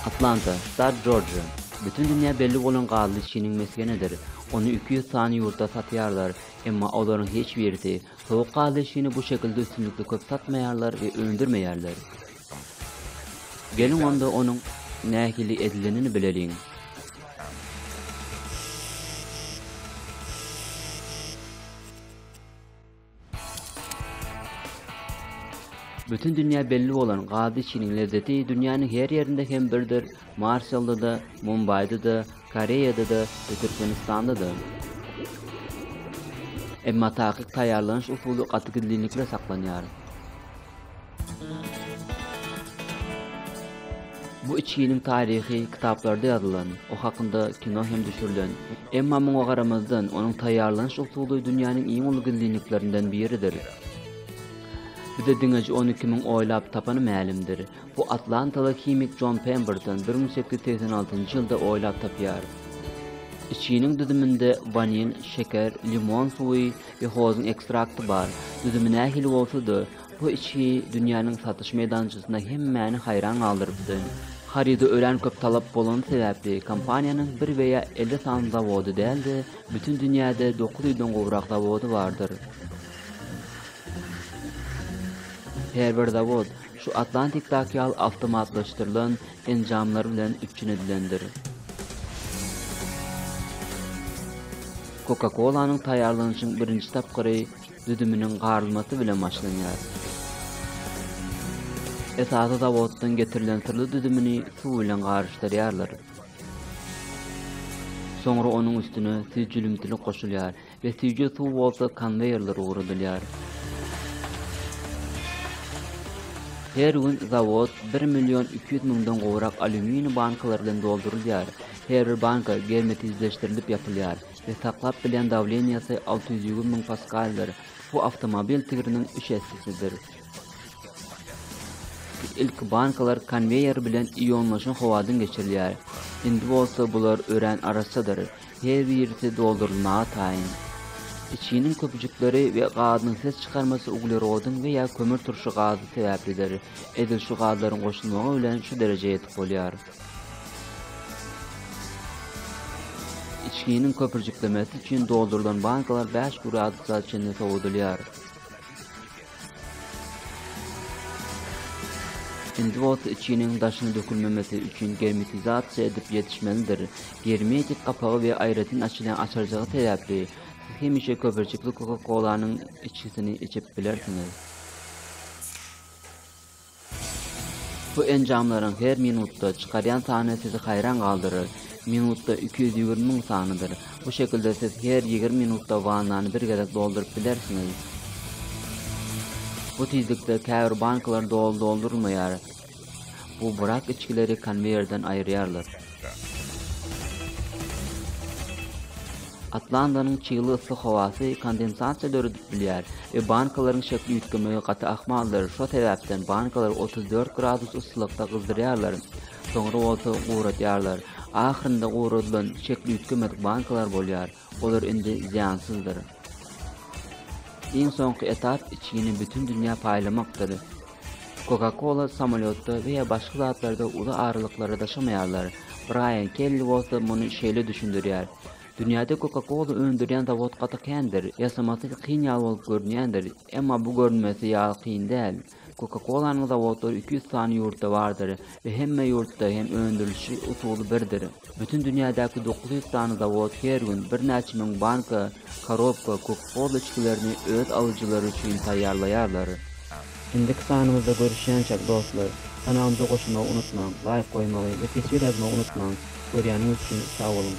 Atlanta, Star Georgia. Bütün dünya belli bolan galy işiniň meskenedir. Onu 200 sany ýurtda satýarlar, emma olaryň hiç birisi sowuk galy işini bu şekilde üstünlükli köp satmaýarlar we öndürmeýärler. Gelin onda onuň nähili edilenini bilelim. Bütün dünya belli olan galy işiniň lezzeti dünýäniň her ýerinde hem birdir. Marshall'da da, Mumbai'da da, Koreýada da, Türkmenistanda da. Emma takyk taýýarlanyş usuly gatygillikle saklanýar. Bu içkinin tarihi kitaplarda yazılan, o hakında kino hem düşürülen. Emma muňa garamazdan onun taýýarlanyş usuly dünýäniň iň ulugyllyklarinden biridir. Bir de diňeji 12.000 oýlap tapany mälimdir. Bu Atlantalı kimik John Pemberton 1886-njy ýylda oýlap tapýar. İçkiniň düdüminde vanil, şeker, limon suwy we hozun ekstrakty bar. Düdümi nähili bolsa-da, bu içki dünýäniň satyş meýdançysynda hemmäni haýran galdyrypdy. Harida ölen köp talap bolan sebäpli kompaniýanyň 1 weýa 50 san zawody däldi, bütün dünýäde 900-den gowrak zawody bardyr. Her bir zawod şu Atlantikdaki awtomatlaşdyrylan enjamlar bilen üçinedilendir. Coca-Cola'nın taýýarlanyşynyň birinji tapgyry düdüminiň garylmasy bilen başlanýar. Esasy zawoddan getirilen sırly düdümini suw bilen garşdyrýarlar. Soňra onuň üstüne süýjülimtili goşulýar we süýje suw bolsa konveýerler ugrulýar. Her gün zavod 1.200.000-den gowrak alümini bankalardan doldurulýar. Her bir banka germetizleşdirilip yapylýar ve saklap bilen dawleniýasy 620.000 paskaldyr. Bu avtomobil tigiriniň üçessisidir. İlk bankalar konveýer bilen iyonlaşan howadan geçirilýär. Indi bolsa bular ören arasadyr. Her birisi doldurulmagy taýin. İçkiniň köpüjükleri we gazynyň ses çykarmasy uglerodun weýa kömür turşy gazy sebäplidir. Edil şu gazylaryň goşulmagy bilen şu derejeye ýetip bolýar. İçkiniň köpürjüklemesi üçin doldurulan bankalar 5 gradusda içinde sowudylýar. Indi bolsa içkiniň daşyny dökülmemesi üçin germetizasiýa edip ýetişmelidir. Germetik kapagy we aýratyn açylan açarjagy sebäpli hemişe köpürçükli Coca-Cola'nın içkisini içip bilersiniz. Bu enjamlaryň her minutda çykaryan sany sizi haýran galdyryr. Minutda 220.000 sanydyr. Bu şekilde siz her 20 minutda wannany bir gezek doldurup bilersiniz. Bu tizlikde käbir bankalar doldurulmaýar. Bu bırak içkileri konveýerden aýyrýarlar. Atlantanyň çyly ıssy howasy kondensasiýa bilýär we bankalaryň şekli ýütkümegi gaty ahmaldyr. Şo sebäpden bankalar 34 gradus ıssylykda gyzdyrýarlar. Soňra bolsa uğratýarlar. Ahyrynda uğradylan şekli ýütkümedik bankalar bolýar. Olar indi ziýansyzdyr. Iň soňky etap içkini bütün dünýä paýlamakdyr. Coca-Cola samolyotda veya başga zatlarda uly aralyklara daşamaýarlar. Brian Kelly bolsa muny şeýle düşündirýär. Dünýäde Coca-Cola öndürýän zawod gaty kendir, ýasamasy kyn ýal bolup görünýändir, emma bu görünmesi ýal kyn däl. Coca-Cola'nın zawodlary 200 sany ýurtda bardyr we hemme ýurtda hem öndürilişi usuly birdir. Bütün dünýädäki 900 sany zawod her gün bir näçe ming banka, korobka Coca-Cola içkilerini öz alyjylary üçin taýýarlaýarlar. Indiki sanymyzda görüşýänçe dostlar, kanalymyza goşulmagy unutmaň, like goýmagy we kesir ýazmagy unutmaň. Görýäniňiz üçin sag bolun.